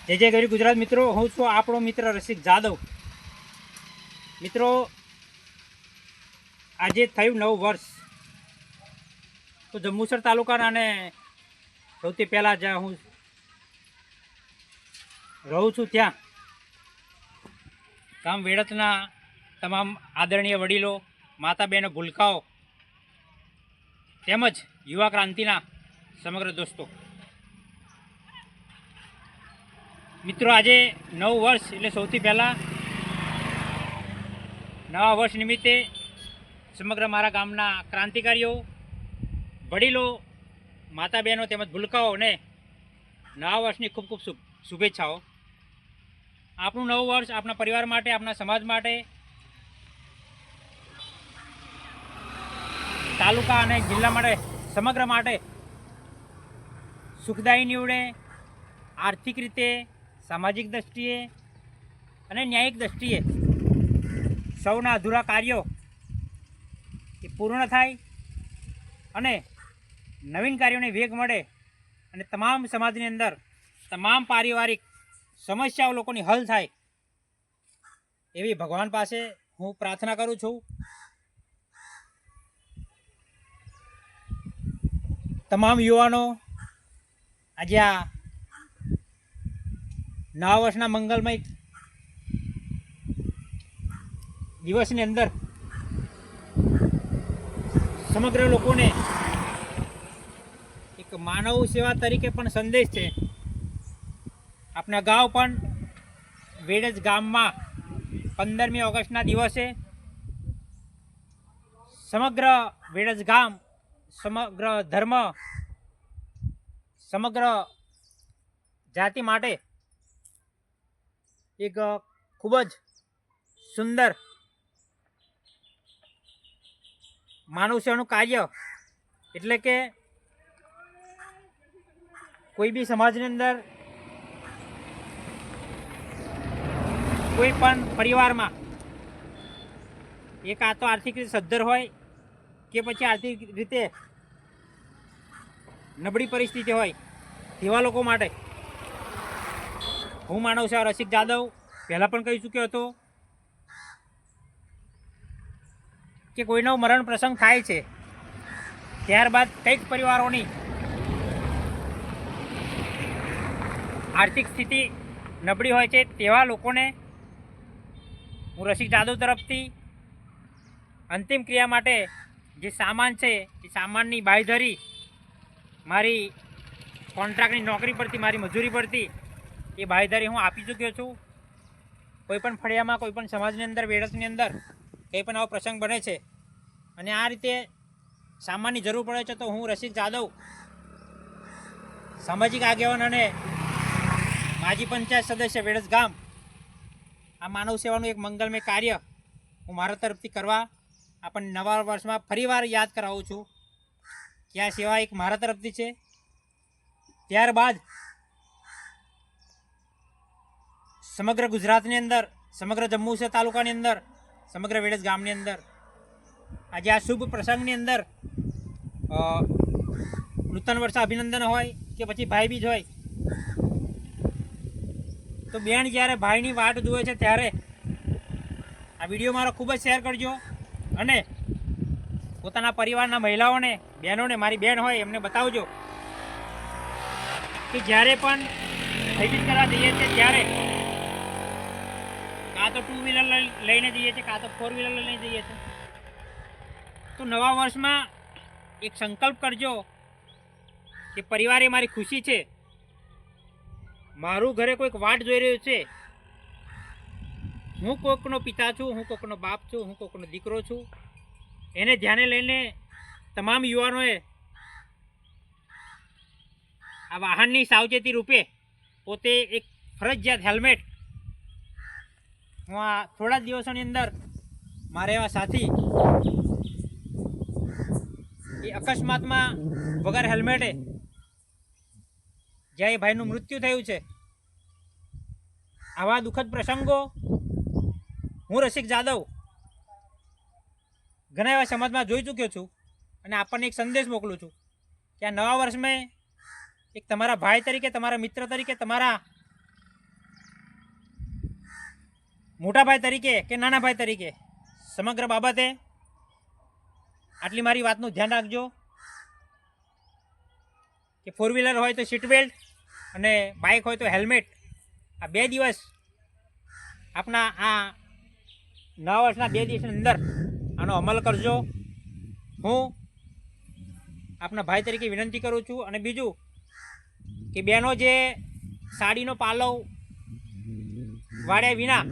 જય જય ગરી ગુજરાત મિત્રો, હું છું આપણો મિત્ર રસિક જાદવ. મિત્રો, આજે થયું 9 વર્ષ. તો જંબુસર તાલુકાના અને સૌથી પહેલાં જ્યાં હું રહું છું ત્યાં ગામ વેડતના તમામ આદરણીય વડીલો, માતા બહેનો, ભૂલકાઓ તેમજ યુવા ક્રાંતિના સમગ્ર દોસ્તો. મિત્રો, આજે 9 વર્ષ એટલે સૌથી પહેલાં નવા વર્ષ નિમિત્તે સમગ્ર મારા ગામના ક્રાંતિકારીઓ, વડીલો, માતા બહેનો તેમજ ભૂલકાઓને નવા વર્ષની ખૂબ ખૂબ શુભેચ્છાઓ. આપણું નવું વર્ષ આપણા પરિવાર માટે, આપણા સમાજ માટે, તાલુકા અને જિલ્લા માટે, સમગ્ર માટે સુખદાયી નીવડે. આર્થિક રીતે, સામાજિક દ્રષ્ટિએ અને ન્યાયિક દ્રષ્ટિએ સૌના અધૂરા કાર્યો એ પૂર્ણ થાય અને નવીન કાર્યોને વેગ મળે અને તમામ સમાજની અંદર તમામ પારિવારિક સમસ્યાઓ લોકોની હલ થાય એવી ભગવાન પાસે હું પ્રાર્થના કરું છું. તમામ યુવાનો આજે આ નવા વર્ષના મંગલમય દિવસની અંદર સમગ્ર લોકોને એક માનવ સેવા તરીકે પણ સંદેશ છે. આપણા ગાંવ પણ વેડજ ગામમાં 15મી ઓગસ્ટના દિવસે સમગ્ર વેડજ ગામ, સમગ્ર ધર્મ, સમગ્ર જાતિ માટે એક ખૂબ જ સુંદર માનવ સેવાનું કાર્ય, એટલે કે કોઈ બી સમાજની અંદર, કોઈ પણ પરિવારમાં એક આ તો આર્થિક રીતે સદ્ધર હોય કે પછી આર્થિક રીતે નબળી પરિસ્થિતિ હોય તેવા લોકો માટે હું માનવ સેવા રસિક જાદવ પહેલાં પણ કહી ચૂક્યો હતો કે કોઈનો મરણ પ્રસંગ થાય છે ત્યારબાદ કંઈક પરિવારોની આર્થિક સ્થિતિ નબળી હોય છે તેવા લોકોને હું રસિક જાદવ તરફથી અંતિમ ક્રિયા માટે જે સામાન છે એ સામાનની બાંયધરી મારી કોન્ટ્રાક્ટની નોકરી પરથી, મારી મજૂરી પરથી એ બાંયધરી હું આપી ચૂક્યો છું. કોઈપણ ફળિયામાં, કોઈપણ સમાજની અંદર, વેડસની અંદર કંઈ પણ આવો પ્રસંગ બને છે અને આ રીતે સામાનની જરૂર પડે છે તો હું રસિક જાદવ સામાજિક આગેવાન અને માજી પંચાયત સદસ્ય વેડસ ગામ આ માનવ સેવાનું એક મંગલમય કાર્ય હું મારા તરફથી કરવા આપણને નવા વર્ષમાં ફરીવાર યાદ કરાવું છું કે આ સેવા એક મારા તરફથી છે. ત્યારબાદ સમગ્ર ગુજરાતની અંદર, સમગ્ર જંબુસર તાલુકાની અંદર, સમગ્ર વેડસ ગામની અંદર આજે આ શુભ પ્રસંગની અંદર નૂતન વર્ષ અભિનંદન હોય કે પછી ભાઈબીજ હોય તો બેન જ્યારે ભાઈની વાટ જુએ છે ત્યારે આ વિડીયો મારો ખૂબ જ શેર કરજો અને પોતાના પરિવારના મહિલાઓને, બહેનોને, મારી બહેન હોય એમને બતાવજો કે જ્યારે પણ ભાઈબીજ કરવા જઈએ છીએ ત્યારે કાં તો 2 વ્હીલર લઈને જઈએ છીએ, કાં તો 4 વ્હીલર લઈને જઈએ છીએ. તો નવા વર્ષમાં એક સંકલ્પ કરજો કે પરિવાર એ મારી ખુશી છે, મારું ઘરે કોઈક વાટ જોઈ રહ્યું છે, હું કોઈકનો પિતા છું, હું કોઈકનો બાપ છું, હું કોઈકનો દીકરો છું. એને ધ્યાને લઈને તમામ યુવાનોએ આ વાહનની સાવચેતી રૂપે પોતે એક ફરજિયાત હેલ્મેટ, હું આ થોડા જ દિવસોની અંદર મારા એવા સાથી એ અકસ્માતમાં વગર હેલ્મેટે જ્યાં એ ભાઈનું મૃત્યુ થયું છે, આવા દુઃખદ પ્રસંગો હું રસિક જાદવ ઘણા એવા સમાજમાં જોઈ ચૂક્યો છું અને આપણને એક સંદેશ મોકલું છું કે આ નવા વર્ષમાં એક તમારા ભાઈ તરીકે, તમારા મિત્ર તરીકે, તમારા મોટા ભાઈ તરીકે કે નાના ભાઈ તરીકે સમગ્ર બાબતે આટલી મારી વાતનું ધ્યાન રાખજો કે ફોર વ્હીલર હોય તો સીટ બેલ્ટ અને બાઇક હોય તો હેલ્મેટ. આ 2 દિવસ આપણા આ નવા વર્ષના 2 દિવસની અંદર આનો અમલ કરજો. હું આપણા ભાઈ તરીકે વિનંતી કરું છું. અને બીજું કે બહેનો જે સાડીનો પાલવ વાળ્યા વિના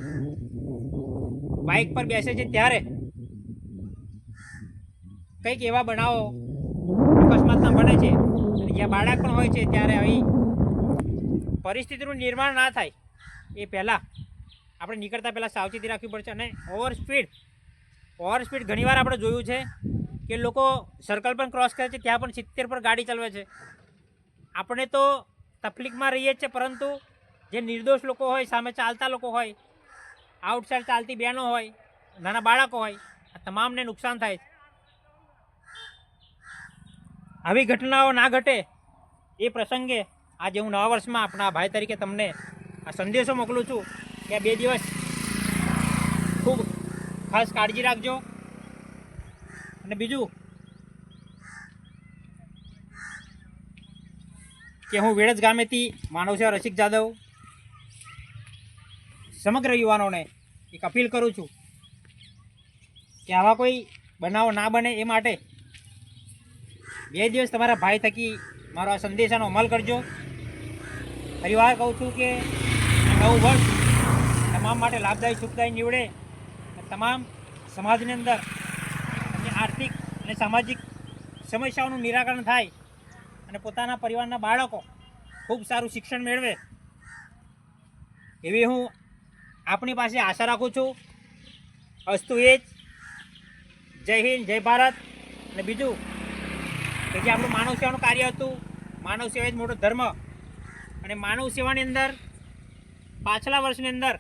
બાઇક પર બેસે છે ત્યારે કંઈક એવા બનાવો અકસ્માતના બને છે અને જ્યાં બાળક પણ હોય છે ત્યારે આવી પરિસ્થિતિનું નિર્માણ ના થાય એ પહેલાં આપણે નીકળતા પહેલાં સાવચેતી રાખવી પડશે. અને ઓવર સ્પીડ ઘણીવાર આપણે જોયું છે કે લોકો સર્કલ પણ ક્રોસ કરે છે ત્યાં પણ 70 પર ગાડી ચલાવે છે. આપણે તો તકલીફમાં રહીએ જ છે, પરંતુ જે નિર્દોષ લોકો હોય, સામે ચાલતા લોકો હોય, આઉટસાઇડ ચાલતી બહેનો હોય, નાના બાળકો હોય, આ તમામને નુકસાન થાય છે. આવી ઘટનાઓ ના ઘટે એ પ્રસંગે આજે હું નવા વર્ષમાં આપણા ભાઈ તરીકે તમને આ સંદેશો મોકલું છું કે આ 2 દિવસ ખૂબ ખાસ કાળજી રાખજો. અને બીજું કે હું વેળજ ગામેથી માનવ સેવા રસિક જાદવ સમગ્ર યુવાનોને એક અપીલ કરું છું કે આવા કોઈ બનાવો ના બને એ માટે 2 દિવસ તમારા ભાઈ થકી મારો આ સંદેશાનો અમલ કરજો. ફરીવાર કહું છું કે નવું વર્ષ તમામ માટે લાભદાયી સુખદાયી નીવડે. તમામ સમાજની અંદર આર્થિક અને સામાજિક સમસ્યાઓનું નિરાકરણ થાય અને પોતાના પરિવારના બાળકો ખૂબ સારું શિક્ષણ મેળવે એવી હું આપણી પાસે આશા રાખું છું. અસ્તુ એ જ. જય હિન્દ, જય ભારત. અને બીજું કે જે આપણું માનવ સેવાનું કાર્ય હતું, માનવ સેવા જ મોટો ધર્મ. અને માનવ સેવાની અંદર પાછલા વર્ષની અંદર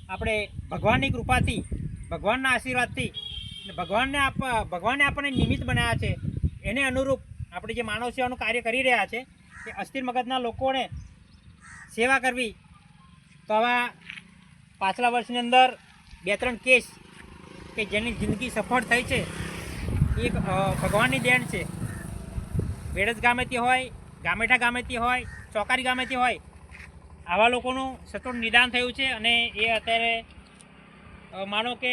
આપણે ભગવાનની કૃપાથી, ભગવાનના આશીર્વાદથી અને ભગવાને આપણને નિમિત્ત બનાવ્યા છે એને અનુરૂપ આપણે જે માનવ સેવાનું કાર્ય કરી રહ્યા છે કે અસ્થિર મગજના લોકોને સેવા કરવી. તો આવા પાછલા વર્ષની અંદર 2-3 કેસ કે જેની જિંદગી સફળ થઈ છે એ ભગવાનની દેણ છે. વેળજ ગામેથી હોય, ગામેઠા ગામેથી હોય, ચોકારી ગામેથી હોય, આવા લોકોનું સચોટ નિદાન થયું છે. અને એ અત્યારે માનો કે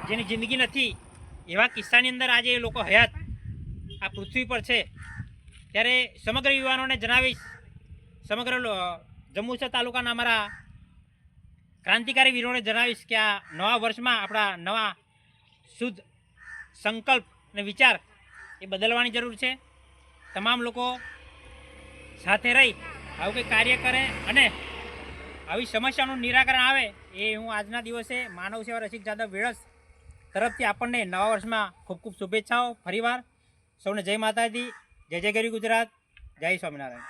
જેની જિંદગી નથી એવા કિસ્સાની અંદર આજે એ લોકો હયાત આ પૃથ્વી પર છે. ત્યારે સમગ્ર યુવાનોને જણાવીશ, સમગ્ર જંબુસર તાલુકાના અમારા ક્રાંતિકારી વીરોને જણાવીશ કે આ નવા વર્ષમાં આપણા નવા શુદ્ધ સંકલ્પ અને વિચાર એ બદલવાની જરૂર છે. તમામ લોકો સાથે રહી આવું કંઈ કાર્ય કરે અને આવી સમસ્યાનું નિરાકરણ આવે એ હું આજના દિવસે માનવ સેવા રસિક જાદવ વેળજ તરફથી આપણને નવા વર્ષમાં ખૂબ ખૂબ શુભેચ્છાઓ. ફરીવાર સૌને જય માતાજી, જય જય ગરી ગુજરાત, જય સ્વામિનારાયણ.